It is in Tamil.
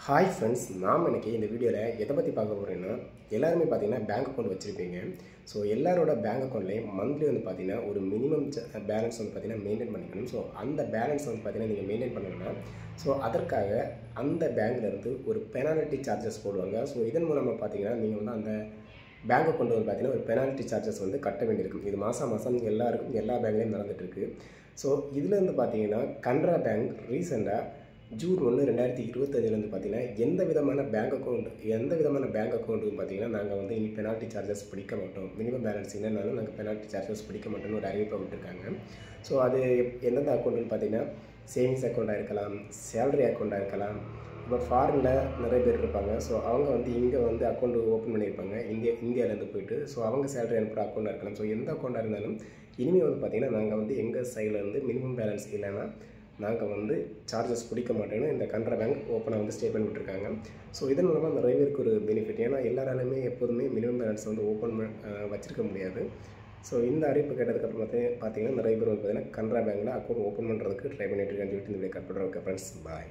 ஹாய் ஃப்ரெண்ட்ஸ், நாம் இன்றைக்கி இந்த வீடியோவில் எதை பற்றி பார்க்க போகிறேன்னா, எல்லாருமே பார்த்தீங்கன்னா பேங்க் அக்கௌண்ட் வச்சுருப்பீங்க. ஸோ எல்லாரோட பேங்க் அக்கௌண்ட்லேயும் மந்த்லி வந்து பார்த்தீங்கன்னா ஒரு மினிமம் பேலன்ஸ் வந்து பார்த்தீங்கன்னா மெயின்டைன் பண்ணிக்கணும். ஸோ அந்த பேலன்ஸ் வந்து பார்த்தீங்கன்னா நீங்கள் மெயின்டைன் பண்ணணும்னா அதற்காக அந்த பேங்க்லேருந்து ஒரு பெனால்ட்டி சார்ஜஸ் போடுவாங்க. ஸோ இதன் மூலமாக பார்த்தீங்கன்னா நீங்கள் வந்து அந்த பேங்க் அக்கௌண்ட் வந்து பார்த்தீங்கன்னா ஒரு பெனால்ட்டி சார்ஜஸ் வந்து கட்ட வேண்டியிருக்கும். இது மாதம் எல்லாருக்கும் எல்லா பேங்க்லேயும் நடந்துகிட்ருக்கு. ஸோ இதில் வந்து பார்த்தீங்கன்னா கனரா பேங்க் ரீசெண்டாக ஜூன் 1, 2025 பார்த்தீங்கன்னா எந்த விதமான பேங்க் அக்கௌண்ட்டு பார்த்தீங்கன்னா நாங்கள் வந்து இனி பெனால்ட்டி சார்ஜஸ் பிடிக்க மாட்டோம், மினிமம் பேலன்ஸ் என்னன்னாலும் நாங்கள் பெனால்ட்டி சார்ஜஸ் பிடிக்க மாட்டோம்னு ஒரு அறிவிப்பை விட்டுருக்காங்க. ஸோ அது எந்தெந்த அக்கௌண்ட்டுன்னு பார்த்தீங்கன்னா சேவிங்ஸ் அக்கௌண்ட்டாக இருக்கலாம், சேலரி அக்கௌண்ட்டாக இருக்கலாம். இப்போ ஃபாரினில் நிறைய பேர் இருப்பாங்க. ஸோ அவங்க வந்து இங்கே வந்து அக்கௌண்ட் ஓப்பன் பண்ணியிருப்பாங்க இந்தியாவிலேருந்து போயிட்டு. ஸோ அவங்க சேலரி அனுப்புகிற அக்கௌண்ட்டாக இருக்கலாம். ஸோ எந்த அக்கௌண்ட்டாக இருந்தாலும் இனிமேல் வந்து பார்த்திங்கன்னா நாங்கள் வந்து எங்கள் சைட்லேருந்து மினிமம் பேலன்ஸ் இல்லைன்னா நாங்கள் வந்து சார்ஜஸ் பிடிக்க மாட்டேன்னு இந்த கனரா பேங்க் ஓப்பனாக வந்து ஸ்டேட்மெண்ட் விட்டுருக்காங்க. ஸோ இதன் மூலமாக நிறைய பேருக்கு ஒரு பெனிஃபிட். ஏன்னா எல்லாராலுமே எப்போதுமே மினிமம் பேலன்ஸ் வந்து வச்சிருக்க முடியாது. ஸோ இந்த அறிவிப்பு கேட்டதுக்கப்புறம் பார்த்தீங்கன்னா நிறைய பேர் வந்து பார்த்தீங்கன்னா கனரா பேங்க்கில் அக்கௌண்ட் ஓப்பன் பண்ணுறதுக்கு ட்ரை பண்ணிட்டு இருக்கான்னு சொல்லிட்டு இந்த வீடியோ கட் பண்ணுறோம். ஓகே ஃப்ரெண்ட்ஸ், பாய்.